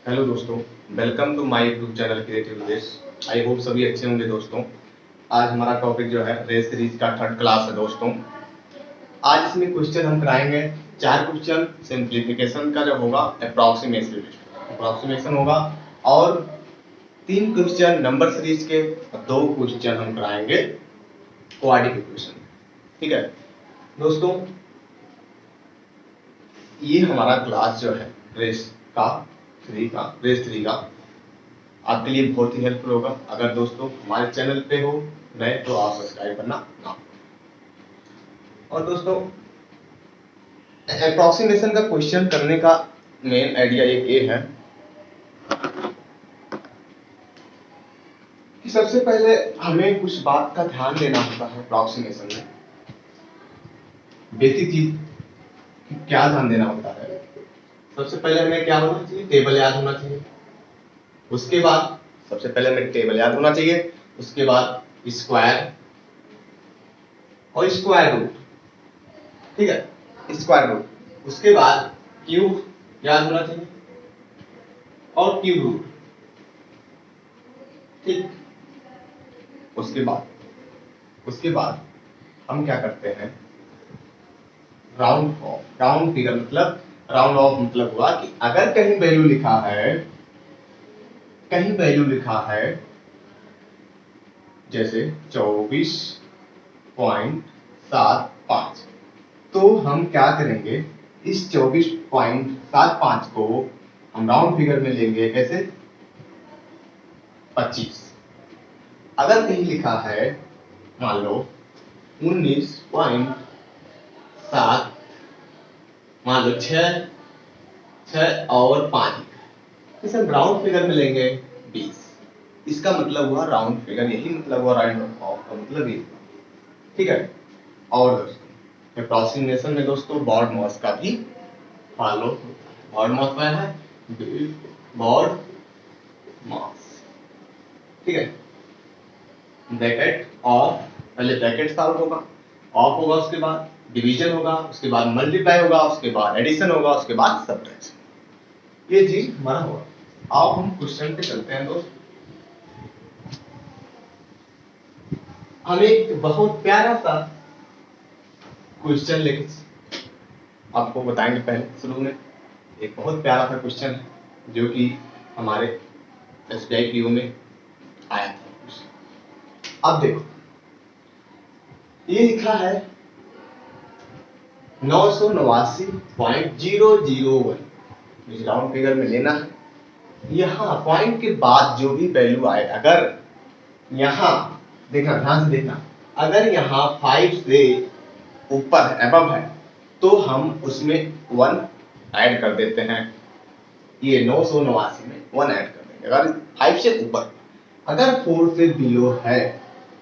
Hello दोस्तों, welcome to my YouTube channel Creative Race. I hope सभी अच्छे होंगे दोस्तों। आज हमारा टॉपिक जो है रेस सीरीज का थर्ड क्लास है दोस्तों। आज इसमें क्वेश्चन हम कराएंगे 4 क्वेश्चन। सिंप्लीफिकेशन का जो होगा अप्रॉक्सीमेशन होगा और 3 क्वेश्चन नंबर सीरीज के और 2 क्वेश्चन हम कराएंगे क्वाड्रेटिक इक्वेशन। ठीक है दोस्तों, ये हमारा क्लास जो है रेस 3 का आपके लिए बहुत ही हेल्पफुल होगा। अगर दोस्तों हमारे चैनल पे हो नए तो आप सब्सक्राइब करना ना। और दोस्तों अप्रोक्सीमेशन का क्वेश्चन करने का मेन आइडिया एक ये है कि सबसे पहले हमें कुछ बात का ध्यान देना होता है। अप्रोक्सीमेशन में बेसिक चीज क्या ध्यान देना होता है। सबसे पहले हमें क्या होना चाहिए, टेबल याद होना चाहिए। उसके बाद सबसे पहले हमें टेबल याद होना चाहिए, उसके बाद स्क्वायर और स्क्वायर रूट। ठीक है, स्क्वायर रूट। उसके बाद क्यूब याद होना चाहिए और क्यूब रूट। ठीक, उसके बाद हम क्या करते हैं, राउंड फिगर मतलब राउंड ऑफ मतलब हुआ कि अगर कहीं वैल्यू लिखा है जैसे 24.75, तो हम क्या करेंगे, इस 24.75 को हम राउंड फिगर में लेंगे कैसे, 25। अगर कहीं लिखा है मान लो 19.7, मान लो 6 और 5, इसे हम राउंड फिगर में लेंगे 20। इसका मतलब हुआ राउंड फिगर, यही मतलब हुआ राउंड ऑफ का मतलब ये। ठीक है, और दोस्तों अप्रोक्सीमेशन में दोस्तों बॉड मॉस का भी फॉलो होता है। बॉड मॉस क्या है, बॉड मॉस। ठीक है, ब्रैकेट ऑफ, पहले ब्रैकेट सॉल्व होगा, ऑफ होगा, उसके बाद डिवीजन होगा, उसके बाद मल्टीप्लाई होगा, उसके बाद एडिशन होगा, उसके बाद सब्ट्रैक्शन। ये चीज हमारा होगा। अब हम क्वेश्चन पे चलते हैं दोस्त। हम एक बहुत प्यारा सा क्वेश्चन लेके आपको बताएंगे। पहले शुरू में एक बहुत प्यारा सा क्वेश्चन है जो कि हमारे SBI PO में आया था। अब देखो, ये लिखा है 989.001, इस राउंड फिगर में लेना है। यहाँ पॉइंट के बाद जो भी वैल्यू आए, अगर यहाँ देखना, ध्यान से देखना, अगर यहाँ 5 से ऊपर एबव है तो हम उसमें 1 ऐड कर देते हैं। ये 989 में 1 ऐड कर देंगे अगर 5 से ऊपर। अगर 4 से बिलो है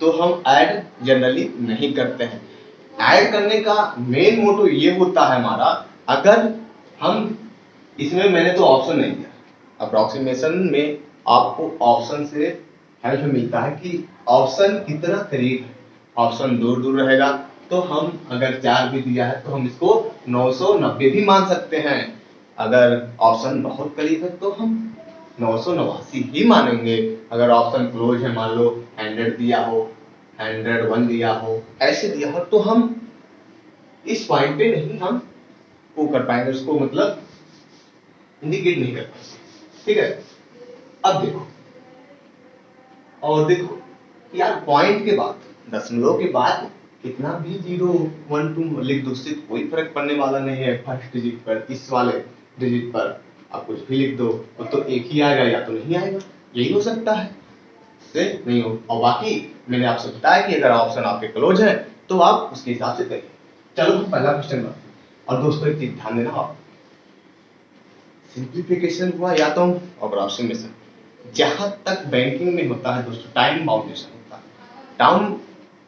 तो हम ऐड जनरली नहीं करते हैं। ऐड करने का मेन मोटो ये होता है हमारा, अगर हम इसमें, मैंने तो ऑप्शन नहीं दिया, अप्रोक्सीमेशन में आपको ऑप्शन से हेल्प मिलता है कि ऑप्शन कितना करीब है। ऑप्शन दूर दूर रहेगा तो हम, अगर 4 भी दिया है तो हम इसको 990 भी मान सकते हैं। अगर ऑप्शन बहुत करीब है तो हम 989 ही मानेंगे। अगर ऑप्शन क्लोज है, मान लो 100 दिया हो, 101 दिया हो, ऐसे दिया हो, तो हम इस पॉइंट पे नहीं हम वो कर पाएंगे, उसको मतलब इंडिकेट नहीं कर पाएंगे। ठीक है, अब देखो, और देखो यार, पॉइंट के बाद, दशमलव के बाद कितना भी 0 1 2 लिख दो, उससे कोई फर्क पड़ने वाला नहीं है। फर्स्ट डिजिट पर, इस वाले डिजिट पर आप कुछ भी लिख दो, वो तो एक ही आएगा या तो नहीं आएगा, यही हो सकता है, से नहीं हो। और बाकी मैंने आपसे बताया कि अगर ऑप्शन आपके क्लोज है तो आप उसके हिसाब से करिए। चलो हम पहला क्वेश्चन करते हैं। और दोस्तों एक चीज ध्यान देना, आप सिंप्लीफिकेशन हुआ या तो अप्रोक्सीमेशन, जहां तक बैंकिंग में होता है दोस्तों, टाइम बाउंडेशन होता है।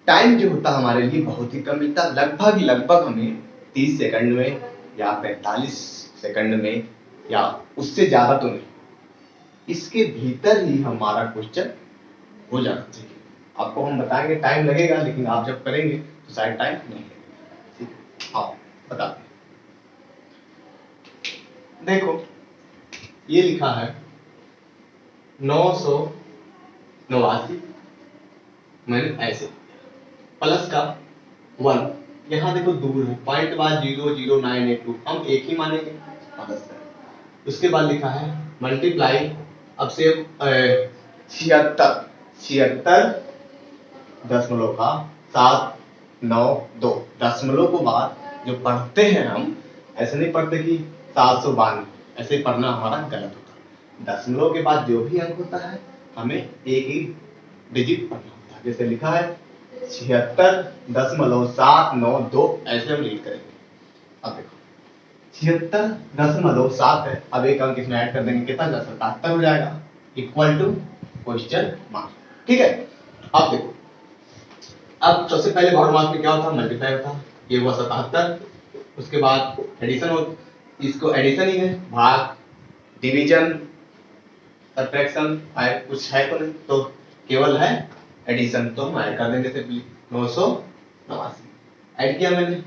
टाइम जो होता है हमारे लिए बहुत ही कम मिलता है, लगभग हमें 30 सेकंड में या 45 सेकंड में, या उससे ज्यादा तो नहीं, इसके भीतर ही हमारा क्वेश्चन हो जाना चाहिए। आपको हम बताएंगे टाइम लगेगा, लेकिन आप जब करेंगे तो शायद टाइम नहीं लगेगा। ठीक है, आओ बताते हैं। देखो ये लिखा है 989 मैंने ऐसे प्लस का 1, यहाँ देखो दूर है, पॉइंट बाद 00982 हम एक ही मानेंगे प्लस का। उसके बाद लिखा है मल्टीप्लाई, अब से 76.792 दशमलव को बाद जो पढ़ते हैं हम ऐसे नहीं पढ़ते कि 792, ऐसे पढ़ना हमारा गलत होता है। दशमलव के बाद जो भी अंक होता है हमें एक ही डिजिट पढ़ना होता है। जैसे लिखा है 76.792 ऐसे हम रीड करेंगे। अब देखो 76.7 है, अब एक अंक इसमें ऐड कर देंगे, कितना 77 हो जाएगा, इक्वल टू क्वेश्चन मार्क। ठीक है, अब देखो, अब सबसे पहले भागांक में क्या होता है, मल्टीप्लाई होता है, ये हुआ 77, उसके बाद एडिशन हो, इसको एडिशन ही है, भाग, डिवीजन, सब्ट्रैक्शन कुछ है तो नहीं, तो केवल है एडिशन, तो हम ऐड कर देंगे सिंपली 989 ऐड किया मैंने,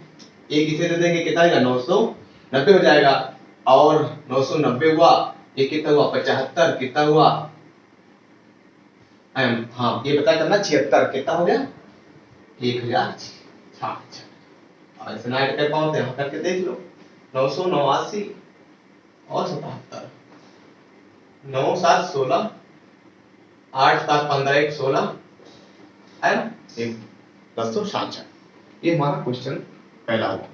एक इसे दे देंगे, कितना आएगा 990 हो जाएगा, और 990 हुआ, ये कितना हुआ 75, कितना हुआ हाँ ये पता करना 76 कितना हो गया 1066, और ऐसे ना ऐड कर पाओ तो यहाँ करके देख लो, 989 और 77, 9 7 16, 8 7 15 1 16 है ना, 1066, ये हमारा क्वेश्चन पहला हुआ।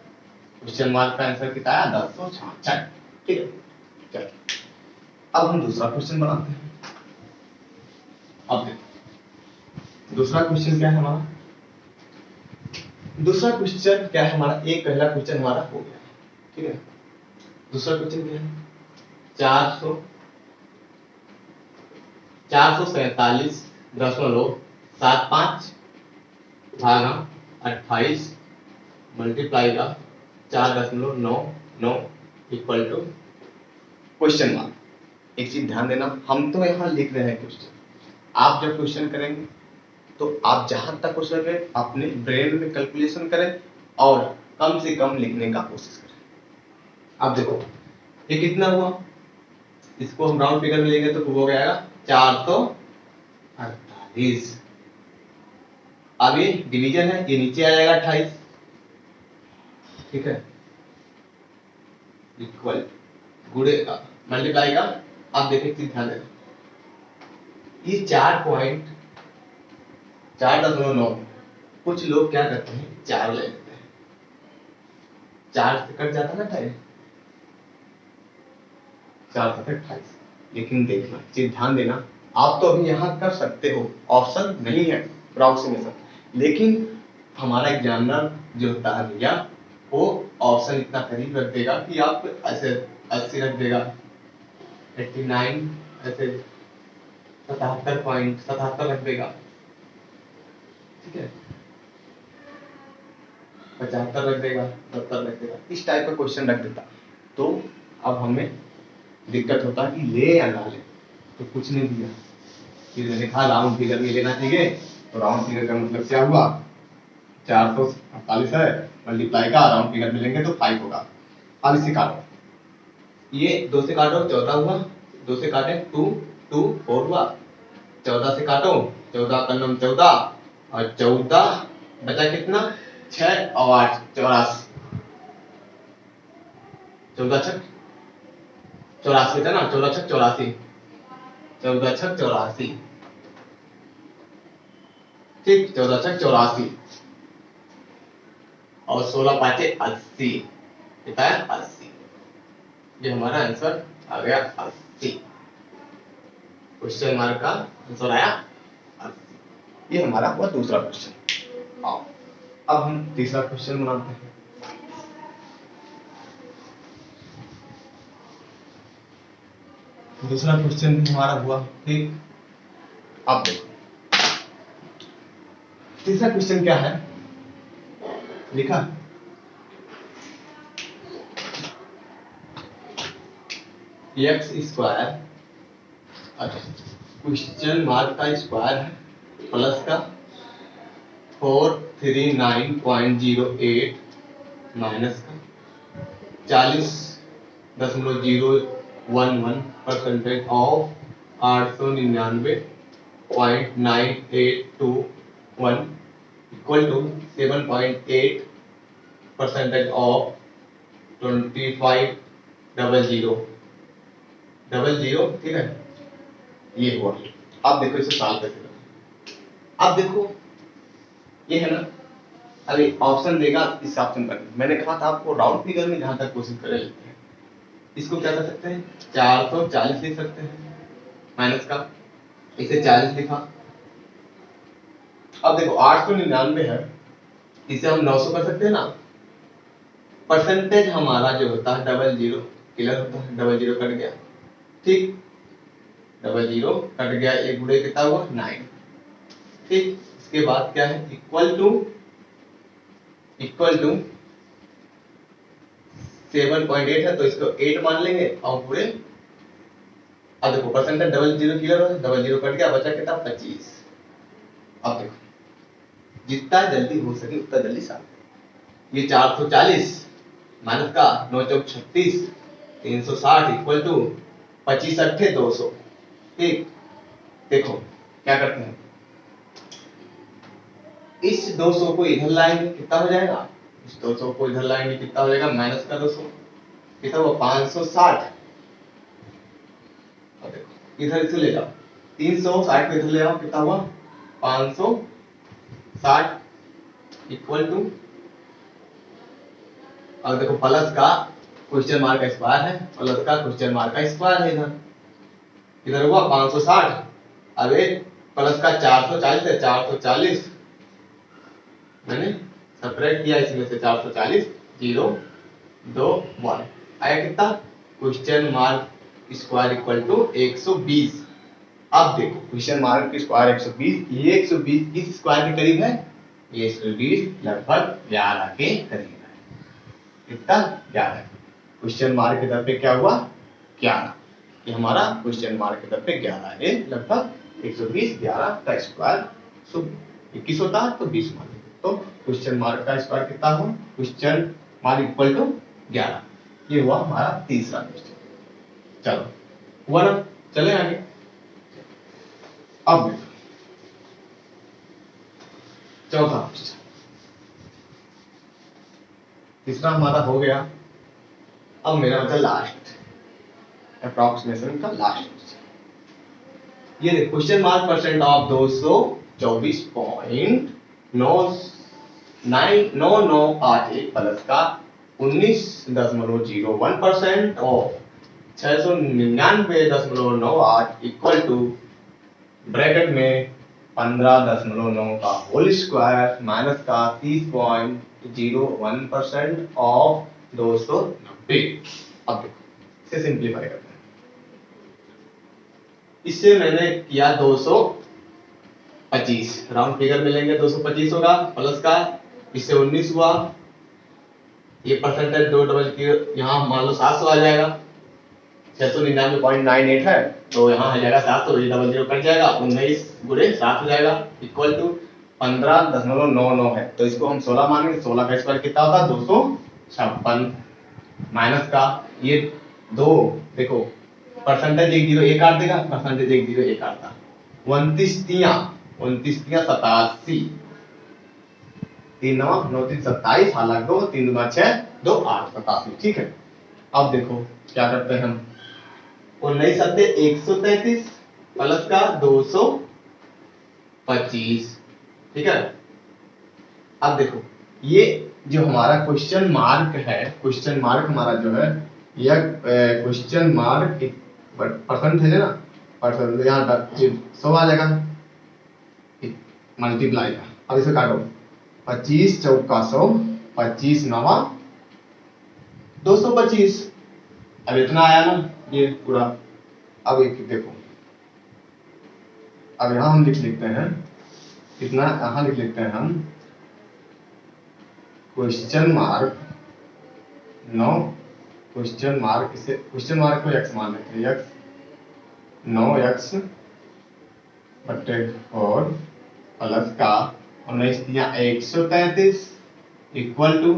क्वेश्चन मार्क का आंसर कितना आया 1066। ठीक है, चलो अब हम दूसरा क्वेश्चन बनाते हैं। अब देखो दूसरा क्वेश्चन क्या है हमारा, दूसरा क्वेश्चन क्या है हमारा, एक पहला क्वेश्चन हमारा हो गया, ठीक है, दूसरा क्वेश्चन क्या है 447.75 भागा 28 मल्टीप्लाई का 4.99 इक्वल टू क्वेश्चन मार्क। एक चीज ध्यान देना, हम तो यहाँ लिख रहे हैं क्वेश्चन, आप जब क्वेश्चन करेंगे तो आप जहां तक हो सके अपने ब्रेन में कैलकुलेशन करें और कम से कम लिखने का कोशिश करें। अब देखो ये कितना हुआ, इसको हम राउंड फिगर में लेंगे तो हो जाएगा 448, अब ये डिवीजन है, ये नीचे आ जाएगा 28, ठीक है, इक्वल गुणे मल्टीप्लाई का, आप देखिए चीज ध्यान देना, ये 4.9, कुछ लोग क्या करते हैं 4 ले लेते हैं, 4 से कट जाता है ना 28, 4 से 28, लेकिन देखना चीज ध्यान देना, आप तो अभी यहाँ कर सकते हो, ऑप्शन नहीं है अप्रॉक्सीमेशन, लेकिन हमारा एग्जामिनर जो होता है भैया वो ऑप्शन इतना करीब रख देगा कि आप ऐसे 80 रख देगा, 89 ऐसे 77.77 रख देगा, ठीक है, 75 रख देगा, 70 रख देगा, इस टाइप का क्वेश्चन रख देता, तो अब हमें दिक्कत होता है कि ले या ना ले, तो कुछ नहीं दिया, फिर मैंने कहा राउंड फिगर में लेना चाहिए, तो राउंड फिगर का मतलब क्या हुआ 448 है, मल्टीप्लाई का राउंड फिगर में लेंगे तो 5 होगा, अब इसे काटो, ये 2 से काटो 14 हुआ, 2 से काटे 2 2 4 हुआ, 14 से काटो 14 का नम 14 और 14 बचा कितना 6 और 8 84, 14 6 84 था ना, 14 6 84, 14 6 84, ठीक, 14 6 84 और 16 5 80, कितना है 80, ये हमारा आंसर आ गया 80, क्वेश्चन मार्क का आंसर आया 80, ये हमारा हुआ दूसरा क्वेश्चन। आओ अब हम तीसरा क्वेश्चन बनाते हैं। दूसरा क्वेश्चन हमारा हुआ, ठीक, अब देखो तीसरा क्वेश्चन क्या है, लिखा एक्स स्क्वायर, क्वेश्चन मार्क का स्क्वायर है प्लस का 439.08 माइनस का 40.011% ऑफ 899.9821 इक्वल टू 7.8% ऑफ 2500, ठीक है, ये हुआ। अब देखो इसे सॉल्व कैसे करना। अब देखो ये है ना, अभी ऑप्शन देगा इस ऑप्शन पर, मैंने कहा था आपको राउंड फिगर में जहां तक कोशिश कर लेते हैं, इसको क्या कर सकते हैं 440 लिख सकते हैं माइनस का, इसे 40 लिखा। अब देखो 899 है, इसे हम 900 कर सकते हैं ना, परसेंटेज हमारा जो होता है 00 क्लियर होता है, 00 कट गया, ठीक, 00 कट गया, एक गुणे कितना हुआ 9, ठीक। इसके बाद क्या है इक्वल टू 7.8 है तो इसको 8 मान लेंगे और पूरे, अब देखो परसेंटेज 00 क्लियर हो, 00 कट गया, बचा कितना 25। अब देखो जितना जल्दी हो सके उतना जल्दी साफ, ये 440 माइनस का 9 चौक 36 360 इक्वल टू 25 अट्ठे 200, ठीक। देखो क्या करते हैं, इस 200 को इधर लाएंगे कितना हो जाएगा, इस 200 को इधर लाएंगे कितना हो जाएगा माइनस का 200 कितना हुआ 560। अब देखो इधर इसे ले जाओ, 360 को इधर ले आओ कितना हुआ 560 इक्वल टू, अब देखो प्लस का क्वेश्चन मार्क का स्क्वायर है, प्लस का क्वेश्चन मार्क का स्क्वायर है, इधर इधर हुआ 560, अब एक प्लस का 440 है, 440 मैंने सब्ट्रैक्ट किया इसमें से 440 0 2 1 आया कितना question mark square equal to 120। अब देखो क्वेश्चन मार्क की स्क्वायर 120, ये 120 किस स्क्वायर के करीब है, ये 120 लगभग 11 के करीब है, कितना 11, क्वेश्चन मार्क के दर पे क्या हुआ 11, ये हमारा क्वेश्चन मार्क के दर पे 11 है, लगभग 120 11 का स्क्वायर 21 होता है तो 20 मान लेते, तो क्वेश्चन मार्क का स्क्वायर कितना हुआ, क्वेश्चन मार्क इक्वल टू 11, ये हुआ हमारा तीसरा क्वेश्चन। चलो हुआ ना, चले आगे। अब चौथा क्वेश्चन, तीसरा हमारा हो गया, अब मेरा बचा लास्ट अप्रॉक्सीमेशन का लास्ट क्वेश्चन। ये देखो question mark percent of 224.9981 plus का 19.01% ऑफ 699.98 इक्वल टू ब्रैकेट में 15.9 का होल स्क्वायर माइनस का 30.01% ऑफ 290। अब देखो इसे सिंप्लीफाई करते हैं, इससे मैंने किया 225, राउंड फिगर में लेंगे 225 होगा, प्लस का इससे 19 हुआ, ये परसेंटेज 2 डबल की यहाँ मान लो 700 आ जाएगा, 699.98 है तो यहाँ आ जाएगा 700, ये 00 कट जाएगा, 19 गुणे 7 हो जाएगा इक्वल टू 15.99 है, तो इसको हम 16 मानेंगे, 16 का स्क्वायर कितना होता है 256 माइनस का ये 2, देखो परसेंटेज 1 0 1 काट देगा, परसेंटेज 1 0 1 काटता, 29 तिया 87, 3 9 9 3 27, हालांकि 2 3 2 6 2 8 87, ठीक है। अब देखो क्या करते हैं हम, 19 सत्ते 133 प्लस का 225, ठीक है। अब देखो ये जो हमारा क्वेश्चन मार्क है, क्वेश्चन मार्क हमारा जो है यह क्वेश्चन मार्क परसेंट है ना, परसेंट यहाँ 100 आ जाएगा मल्टीप्लाई का, अब इसे काटो 25 चौका 100, 25 नवा 225, अब इतना आया ना ये पूरा। अब एक देखो, अब यहाँ हम लिखते हैं इतना, यहाँ लिख लेते हैं हम क्वेश्चन मार्क 9, क्वेश्चन मार्क इसे क्वेश्चन मार्क को x मान लेते हैं, x 9x बटे 4 प्लस का 19 दिया 133 इक्वल टू,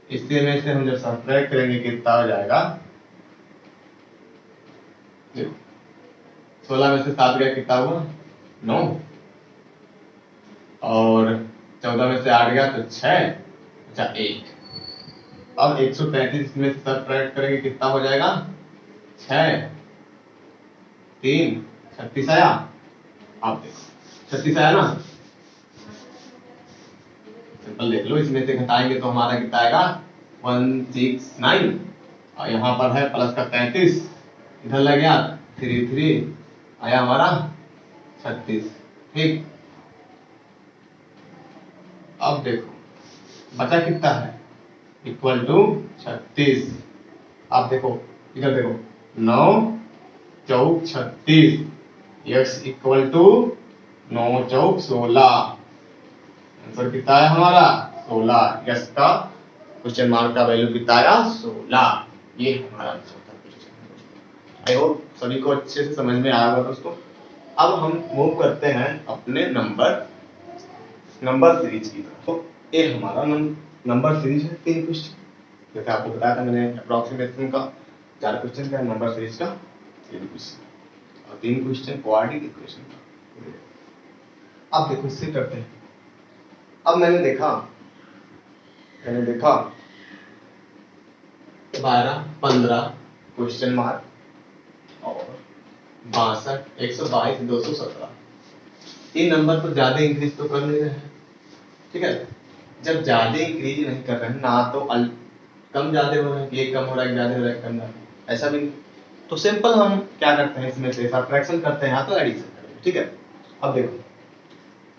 इससे में से हम जब सब्ट्रैक्ट करेंगे कितना हो जाएगा, 16 में से 7 गया कितना हुआ 9, और 14 में से 8 गया तो 6, अच्छा 1। अब 133 में से सब्ट्रैक्ट करेंगे कितना हो जाएगा 6, 3, 36 आया। आप देखो 36 आया ना, सिंपल देख लो, इसमें से घटाएंगे तो हमारा कितना आएगा 169, और यहाँ पर है प्लस का 33, इधर लग गया 33 आया हमारा 36। ठीक, अब देखो बचा कितना है इक्वल टू 36। आप देखो इधर देखो 9 चौक 36, यस इक्वल टू 9 चौक 16। आंसर कितना है हमारा 16। यस का क्वेश्चन मार्क का वैल्यू कितना आया 16। ये हमारा आंसर था क्वेश्चन। आई होप सभी को अच्छे से समझ में आया होगा दोस्तों। अब हम मूव करते हैं अपने नंबर सीरीज की तरफ। तो ये हमारा नंबर सीरीज है 3 क्वेश्चन, जैसे आपको बताया था मैंने अप्रोक्सीमेशन का 4 क्वेश्चन का, नंबर सीरीज का 3 क्वेश्चन और 3 क्वेश्चन क्वाड्रेटिक इक्वेशन का। अब देखो इससे करते हैं। अब मैंने देखा 12, 15 क्वेश्चन मार्क और 62, 122, 217, इन नंबर पर ज्यादा इंक्रीज तो कर नहीं रहे हैं। ठीक है, जब ज्यादा इंक्रीज नहीं कर रहे हैं ना, तो कम ज्यादा हो रहा है, ये कम हो रहा है, ज्यादा हो रहा है, कम ज्यादा, ऐसा भी नहीं। तो सिंपल हम क्या करते हैं, इसमें से सब्ट्रैक्शन करते हैं या तो एडिशन करते हैं। ठीक है, अब देखो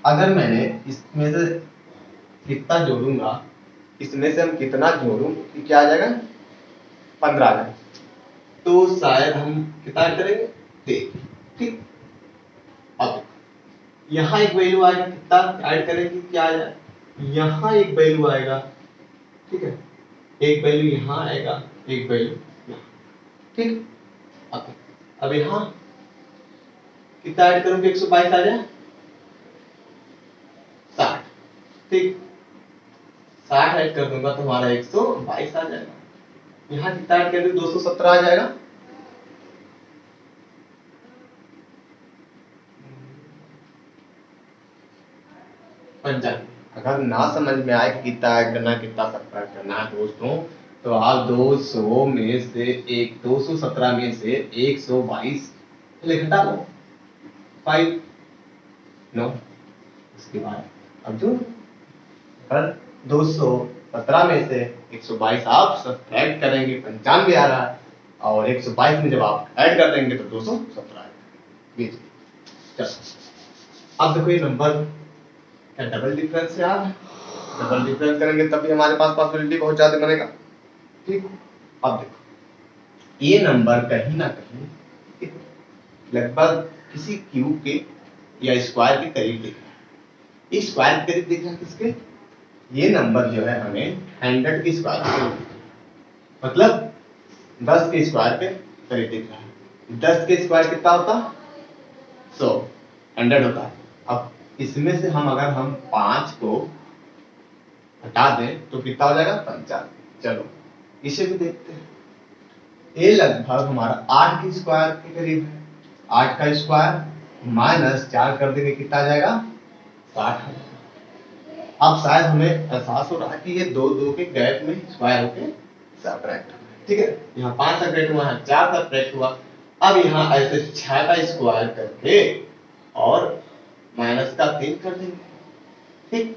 अगर मैंने इसमें से कितना जोड़ूंगा, इसमें से हम कितना जोड़ूं कि क्या आ जाएगा 15 आ जाएगा, तो शायद हम कितना ऐड करेंगे 3। ठीक, अब यहाँ एक वैल्यू आएगा, कितना ऐड करेंगे क्या आ जाएगा, यहाँ एक वैल्यू आएगा। ठीक है, एक वैल्यू यहाँ आएगा, एक वैल्यू यहाँ। ठीक, अब यहाँ कितना ऐड करूंगे 122 आ जाए 60। ठीक, 60 ऐड कर दूंगा तो हमारा 122 आ जाएगा। यहाँ कितना ऐड कर दूं 217 आ जाएगा। अगर ना समझ में आए कि कितना ऐड करना कितना सब्ट्रैक्ट करना है दोस्तों, तो आप 200 में से 217 में से 122 घटा लो 5 9। उसके बाद अब जो अगर 217 में से 122 आप सब्ट्रैक्ट करेंगे 95 आ रहा है, और 122 में जब आप ऐड कर देंगे तो 217 आएगा। अब देखो ये नंबर क्या डबल डिफरेंस से आ रहा है, डबल डिफरेंस करेंगे तभी हमारे पास पॉसिबिलिटी बहुत ज्यादा बनेगा। ठीक, अब देखो ये नंबर कहीं ना कहीं लगभग किसी क्यूब के या स्क्वायर के करीब दिख रहा है। इस स्क्वायर के करीब दिख रहा है किसके, ये नंबर जो है हमें 100 के स्क्वायर के, मतलब 10 के स्क्वायर के करीब दिख रहा है। 10 के स्क्वायर कितना होता है 100, 100 होता है। अब इसमें से हम अगर हम 5 को हटा दें तो कितना हो जाएगा 95। चलो इसे भी देखते हैं। ये लगभग हमारा 8 के स्क्वायर के करीब है। 8 का स्क्वायर माइनस 4 कर देंगे कितना आ जाएगा 60। अब शायद हमें एहसास हो रहा है कि ये 2 के गैप में स्क्वायर होके सब्ट्रैक्ट। ठीक है, यहाँ 5 सब्ट्रैक्ट हुआ, 4 सब्ट्रैक्ट हुआ। अब यहाँ ऐसे 6 का स्क्वायर करके और माइनस का 3 कर देंगे। ठीक,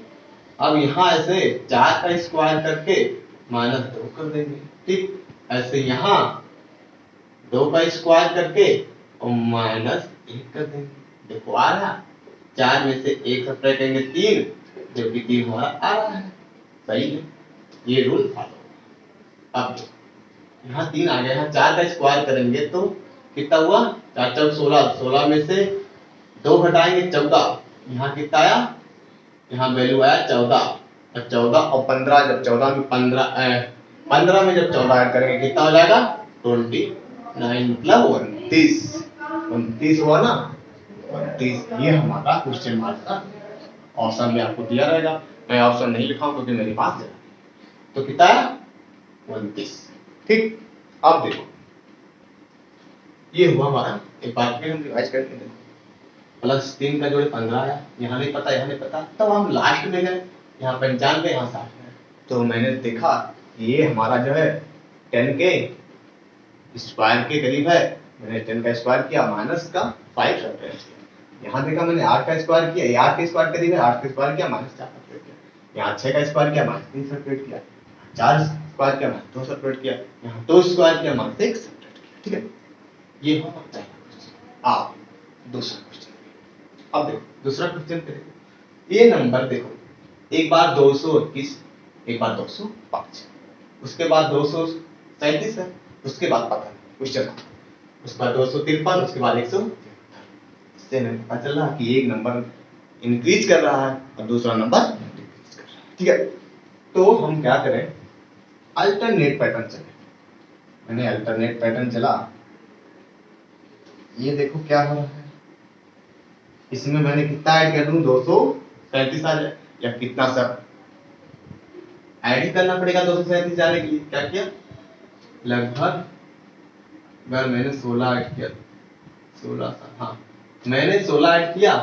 अब यहाँ ऐसे 4 का स्क्वायर करके माइनस 2 कर देंगे। ठीक, ऐसे यहाँ 2 का स्क्वायर करके और माइनस 1 कर देंगे। देखो आ रहा, 4 में से 1 सब्ट्रैक्ट करेंगे 3, जो कि 3 हमारा आ रहा है। सही है, ये रूल फॉलो। अब यहाँ 3 आ गया, यहाँ 4 का स्क्वायर करेंगे तो कितना हुआ 4 चौक 16, 16 में से 2 घटाएंगे 14, यहाँ कितना आया, यहाँ वैल्यू आया 14, और 14 और 15, जब 14 में 15 में जब 14 ऐड करेंगे कितना हो जाएगा 29, मतलब 29 हुआ ना 29। ये हमारा क्वेश्चन मार्क का ऑप्शन में आपको दिया रहेगा। मैं ऑप्शन नहीं लिखा हूं क्योंकि मेरे पास है, तो कितना है 29। ठीक, अब देखो ये हुआ हमारा, एक बार फिर हम रिवाइज करके देखें। प्लस 3 का जोड़े 15 आया, यहाँ नहीं पता यहाँ नहीं पता, तब हम लास्ट में गए, यहाँ 95 यहाँ 60 है, तो मैंने देखा ये हमारा जो है 10 के स्क्वायर के करीब है, मैंने 10 का स्क्वायर किया माइनस का 5 सब्ट्रैक्ट किया। यहाँ देखा मैंने 8 का स्क्वायर किया, ये 8 के स्क्वायर करीब है, 8 का स्क्वायर किया माइनस 4 सब्ट्रैक्ट किया। यहाँ 6 का स्क्वायर किया माइनस 3 सब्ट्रैक्ट किया, 4 स्क्वायर किया माइनस 2 सब्ट्रैक्ट किया, यहाँ 2 स्क्वायर किया माइनस 1 सब्ट्रैक्ट किया। ठीक है, ये हुआ पहला क्वेश्चन। आप दूसरा क्वेश्चन, अब देखो दूसरा क्वेश्चन करेंगे। ये नंबर देखो, एक बार 221, एक बार 205, उसके बाद 237 है, उसके बाद पता नहीं क्वेश्चन, उसके बाद 253, उसके बाद 173। इससे हमें पता चल रहा कि एक नंबर इंक्रीज कर रहा है और दूसरा नंबर डिक्रीज कर रहा है। ठीक है, तो हम क्या करें, अल्टरनेट पैटर्न चले। मैंने अल्टरनेट पैटर्न चला, ये देखो क्या हो रहा है, इसमें मैंने कितना ऐड कर दूं, 237 आ जाए, या कितना सब ऐड ही करना पड़ेगा 237 जाने के लिए। क्या किया, लगभग अगर मैंने 16 ऐड किया, 16, हाँ मैंने 16 ऐड किया,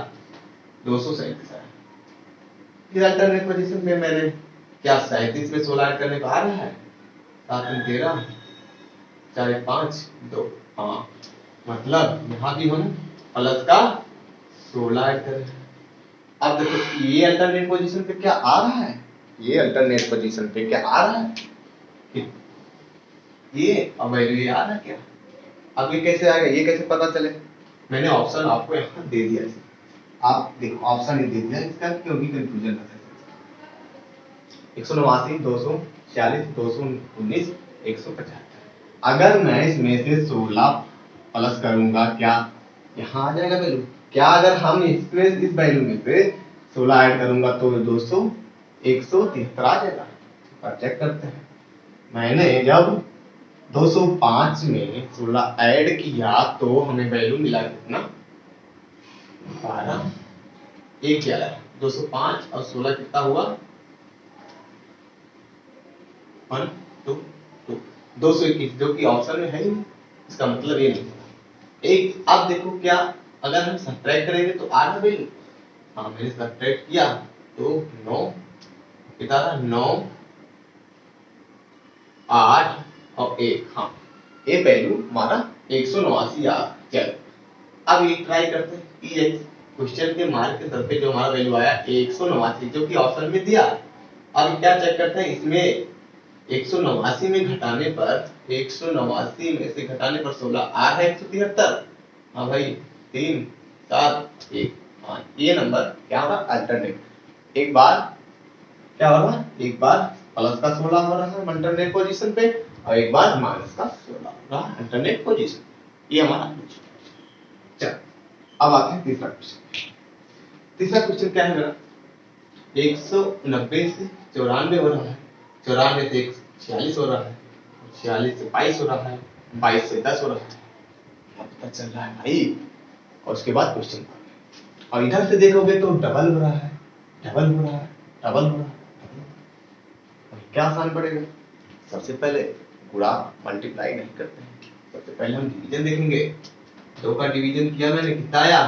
237 आया। फिर अल्टरनेट पोजीशन में मैंने क्या 37 में 16 ऐड करने को आ रहा है, 7 में 13, 4 में 5, 2, हाँ मतलब यहाँ भी हम प्लस का 16 ऐड कर रहे हैं। अब देखो ये अल्टरनेट पोजीशन पे क्या आ रहा है, ये अल्टरनेट पोजीशन पे क्या आ रहा है, ये अब वैल्यू आ रहा है क्या। अब ये कैसे आएगा, ये कैसे पता चले, मैंने ऑप्शन आपको यहाँ दे दिया है, आप देखो ऑप्शन ही दे दिया इसका, क्योंकि कंफ्यूजन ना हो। 189, 246, 219, 175। अगर मैं इसमें से 16 प्लस करूंगा, क्या यहाँ आ जाएगा वैल्यू, क्या अगर हम इसमें इस वैल्यू में से 16 ऐड करूंगा तो 173 आ जाएगा। पर चेक करते हैं, मैंने जब 205 में 16 ऐड किया तो हमें वैल्यू मिला कितना, 12, एक क्या है 205 और 16 कितना हुआ, 1 2 2 221, जो कि ऑप्शन में है ही नहीं, इसका मतलब ये नहीं। एक अब देखो क्या, अगर हम सब्ट्रैक्ट करेंगे तो आ रहा वैल्यू, हाँ मैंने सब्ट्रैक्ट किया तो 9 कितना था, 9 8 और 1, हाँ ये वैल्यू हमारा 189 आ। चलो अब ये ट्राई करते हैं, ये क्वेश्चन के मार्क के दर पे जो हमारा वैल्यू आया 189, जो कि ऑप्शन में दिया। अब क्या चेक करते हैं, इसमें 189 में घटाने पर, 189 में से घटाने पर 16 आ है 173। हाँ भाई 3 7 1, हाँ ये नंबर क्या होगा, अल्टरनेट। एक बार क्या हो रहा है, एक बार प्लस का 16 हो रहा है अल्टरनेट पोजीशन पे, और एक बार माइनस का 16 हो रहा है अल्टरनेट पोजीशन। ये हमारा चल, अब आते हैं तीसरा क्वेश्चन। तीसरा क्वेश्चन क्या है मेरा, 190 से 94 हो रहा है, 94 से 46 हो रहा है, 46 से 22 हो रहा है, 22 से 10 हो रहा है, पता चल रहा है भाई। और उसके बाद क्वेश्चन, और इधर से देखोगे तो डबल हो रहा है, डबल हो रहा है, डबल हो रहा है। क्या आसान पड़ेगा, सबसे पहले गुणा मल्टीप्लाई नहीं करते हैं, सबसे पहले हम डिवीजन देखेंगे। 2 का डिवीजन किया मैंने, कितना आया,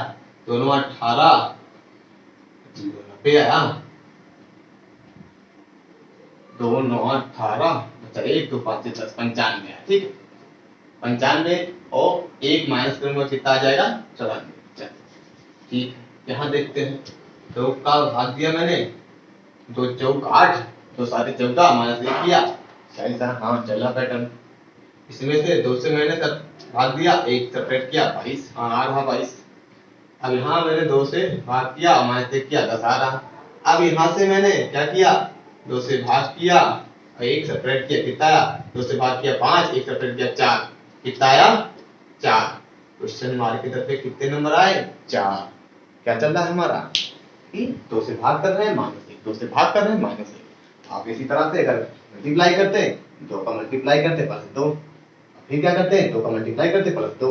दोनों 18, 90 आया, 2 9 18, अच्छा 1 2 5 10, 95 है। ठीक है, 95 और 1 माइनस करूंगा कितना आ जाएगा, 94। ठीक है, यहाँ देखते हैं, 2 का भाग दिया मैंने, 2 चौक 8, 2 7 14 माइनस 1 किया, सही था, हाँ चला पैटर्न। इसमें से 2 से मैंने सब भाग दिया, 1 सेपरेट किया, 22, हाँ आ रहा 22। अब यहाँ मैंने 2 से भाग किया, माइनस 1 किया, 10 आ रहा। अब यहाँ से मैंने क्या किया, 2 से भाग किया और 1 सेपरेट किया, कितना आया, 2 से भाग किया 5, 1 सेपरेट किया 4, कितना आया 4। क्वेश्चन मार्क की तरफ पे कितने नंबर आए, 4। क्या चल रहा है हमारा, 2 से भाग कर रहे हैं माइनस 1, 2 से भाग कर रहे हैं माइनस 1। आप इसी तरह से अगर मल्टीप्लाई करते हैं, 2 का मल्टीप्लाई करते प्लस 2, फिर क्या करते हैं, 2 का मल्टीप्लाई करते प्लस 2,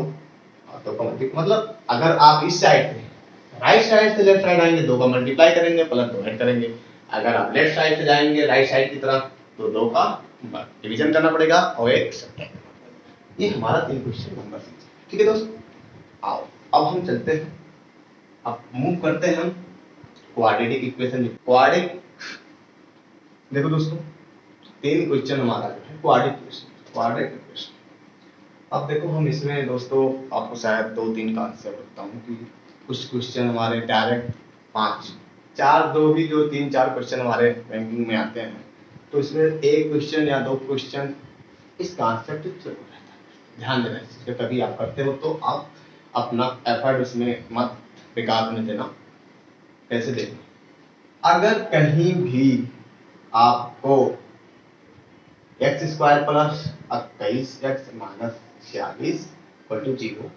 और 2 का मल्टीप्लाई, मतलब अगर आप इस साइड से राइट साइड से लेफ्ट साइड आएंगे, 2 का मल्टीप्लाई करेंगे प्लस 2 ऐड करेंगे। अगर आप लेफ्ट साइड से जाएंगे राइट साइड की तरफ, तो 2 का डिवीजन करना पड़ेगा और 1 सब्ट्रैक्ट। ये हमारा 3 क्वेश्चन नंबर 6। ठीक है दोस्तों, आओ अब हम चलते हैं, अब मूव करते हैं हम क्वाड्रेटिक इक्वेशन। क्वाड्रेटिक, देखो दोस्तों 3 क्वेश्चन हमारा जो है क्वाड्रेटिक इक्वेशन। अब देखो हम इसमें दोस्तों आपको शायद 2-3 का आंसर बताऊं कि कुछ क्वेश्चन हमारे डायरेक्ट 5 4 दो भी जो 3-4 क्वेश्चन हमारे रैंकिंग में आते हैं, तो इसमें एक क्वेश्चन या 2 क्वेश्चन इस कॉन्सेप्ट जरूर रहता है। ध्यान देना इस चीज का, कभी आप करते हो तो आप अपना एफर्ट उसमें मत बेकार होने देना। कैसे देखना, अगर कहीं भी आपको x² plus 28x minus 46 equal to 0,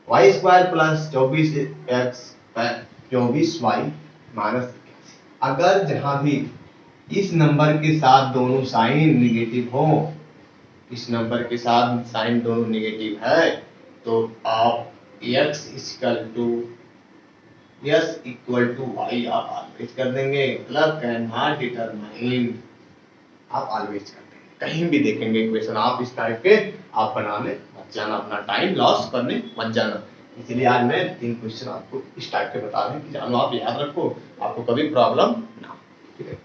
y² plus 24y minus, अगर जहां भी इस नंबर के साथ दोनों साइन निगेटिव हो, इस नंबर के साथ साइन दोनों निगेटिव है, तो आप x इक्वल टू y आप ऑलवेज कर देंगे, मतलब कैन नॉट डिटरमाइन आप ऑलवेज कर देंगे। कहीं भी देखेंगे इक्वेशन आप इस टाइप के, आप बनाने मत जाना, अपना टाइम लॉस करने मत जाना। इसलिए आज मैं 3 क्वेश्चन आपको इस टाइप के बता रहे हैं कि जानो आप याद रखो, आपको कभी प्रॉब्लम ना हो। ठीक है,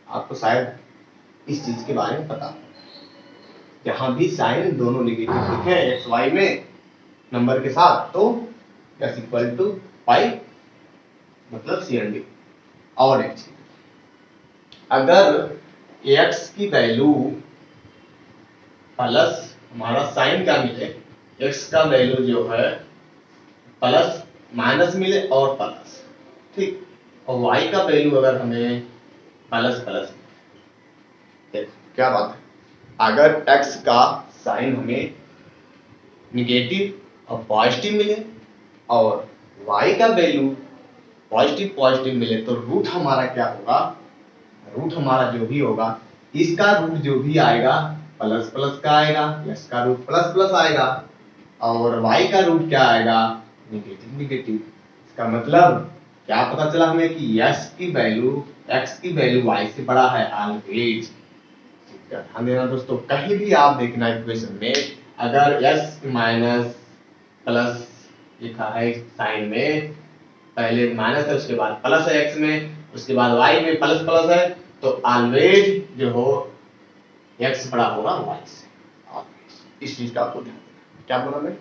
आपको शायद इस चीज के बारे में पता हो, जहां भी साइन दोनों निगेटिव लिखे एक्स वाई में नंबर के साथ, तो x इक्वल टू पाई मतलब CND। और एक चीज, अगर x की वैल्यू प्लस हमारा साइन का मिले, x का वैल्यू जो है प्लस माइनस मिले और प्लस, ठीक, और y का वैल्यू अगर हमें प्लस प्लस, देखो क्या बात है, अगर x का साइन हमें निगेटिव और पॉजिटिव मिले और y का वैल्यू पॉजिटिव पॉजिटिव मिले, तो रूट हमारा क्या होगा, रूट हमारा जो भी होगा, इसका रूट जो भी आएगा प्लस प्लस का आएगा, x का रूट प्लस प्लस आएगा, और y का रूट क्या आएगा, निगेटिव निगेटिव। इसका मतलब क्या पता चला हमें कि x की वैल्यू y से बड़ा है ऑलवेज। ध्यान देना दोस्तों, कहीं भी आप देखना इक्वेशन में, अगर s माइनस प्लस लिखा है साइन में, पहले माइनस है उसके बाद प्लस है x में, उसके बाद y में प्लस प्लस है, तो ऑलवेज जो हो x बड़ा होगा y से। इस चीज का आपको ध्यान देना। क्या बोला मैं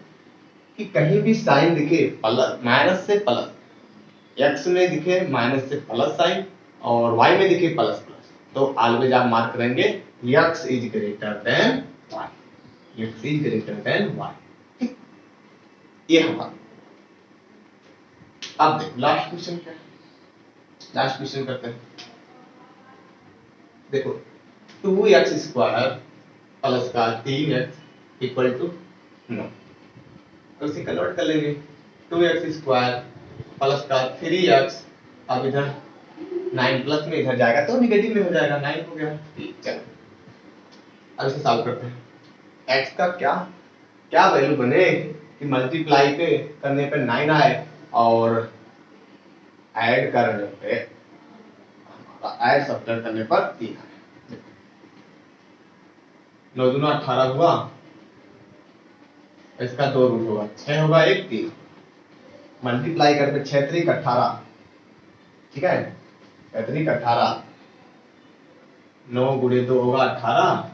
कि कहीं भी साइन दिखे प्लस माइनस से प्लस, x में दिखे माइनस से प्लस साइन और y में दिखे प्लस प्लस, तो ऑलवेज आप मार्क करेंगे x is greater than y, x is greater than y। ये हमारा। अब देखो लास्ट क्वेश्चन क्या है, लास्ट क्वेश्चन करते हैं। देखो 2x² प्लस का 3x इक्वल टू 9, तो इसे कन्वर्ट कर लेंगे। 2x² प्लस का 3x, अब इधर 9 प्लस में इधर जाएगा तो निगेटिव में हो जाएगा, 9 हो गया। चलो अब इसे सॉल्व करते हैं। x का क्या क्या वैल्यू बने कि मल्टीप्लाई पे करने पे 9 आए और ऐड करने पे, ऐड सब्ट्रैक्ट करने पर 3 आए। 9 दूना 18 हुआ, इसका 2 रूट होगा, 6 होगा 1 3, मल्टीप्लाई करके 6 3 18, ठीक है, 6 3 18, 9 गुणे 2 होगा 18,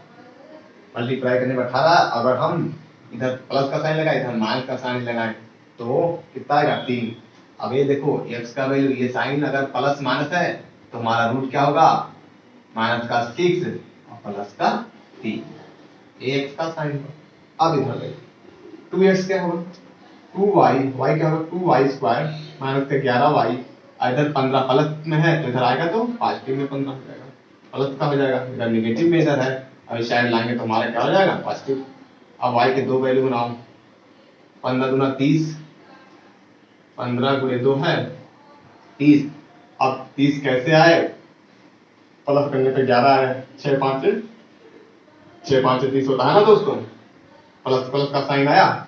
मल्टीप्लाई करने पर 18। अगर हम इधर प्लस का साइन लगाए, इधर माइनस का साइन लगाए, तो कितना आएगा 3। अब ये देखो x का वैल्यू, ये साइन अगर प्लस माइनस है तो हमारा रूट क्या होगा, माइनस का 6 और प्लस का 3, ये x का साइन। अब इधर देखो 2x क्या होगा, 2y क्या होगा, 2y² माइनस का 11y, इधर 15 प्लस में है तो इधर आएगा तो पॉजिटिव में 15 हो जाएगा, प्लस का हो जाएगा, इधर निगेटिव में इधर है, अब साइन लाएंगे तो हमारा क्या हो जाएगा, पॉजिटिव। अब y के 2 वैल्यू बनाओ, 15 दूना 30, 15 गुणे 2 है 30। अब 30 कैसे आए, प्लस करने पे 11 है, 6 5 से 30 होता है ना दोस्तों, प्लस प्लस का साइन आया,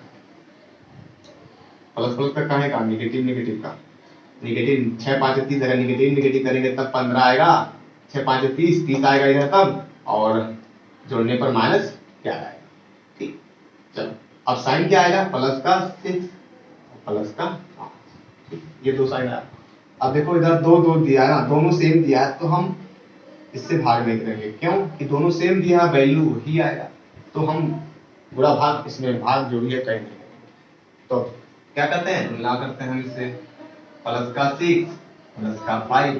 प्लस प्लस का कहाँ का, निगेटिव निगेटिव का, निगेटिव 6 5 से 30, अगर निगेटिव निगेटिव करेंगे तब 15 आएगा, 6 5 से 30 30 आएगा इधर तब, और जोड़ने पर माइनस 11 आएगा। ठीक, चलो अब साइन क्या आएगा, प्लस का 6 प्लस का 8, ये दो साइन आया। अब देखो इधर दो दो दिया है ना, दोनों सेम दिया है, तो हम इससे भाग नहीं करेंगे, क्यों कि दोनों सेम दिया है, वैल्यू वही आएगा, तो हम बुरा भाग इसमें भाग जो भी है कहीं नहीं। तो क्या करते हैं, तुलना करते हैं हम इससे, प्लस का 6 प्लस का 5,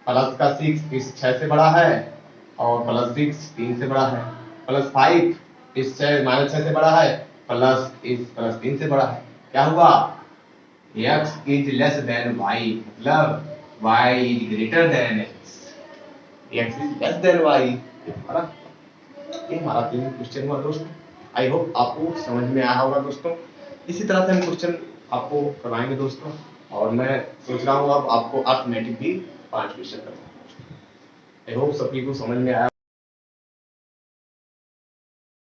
प्लस का 6 इस 6 से बड़ा है और प्लस 6 3 से बड़ा है, प्लस 5 इस 6 माइनस 6 से बड़ा है, प्लस इस प्लस 3 से बड़ा है। क्या हुआ, x is less than y, मतलब y is greater than x, x is less than y। ये हमारा 3 क्वेश्चन हुआ दोस्तों। आई होप आपको समझ में आया होगा दोस्तों। इसी तरह से हम क्वेश्चन आपको करवाएंगे दोस्तों, और मैं सोच रहा हूँ अब आपको अर्थमेटिक भी 5 क्वेश्चन करवाऊंगा। आई होप सभी को समझ में आया।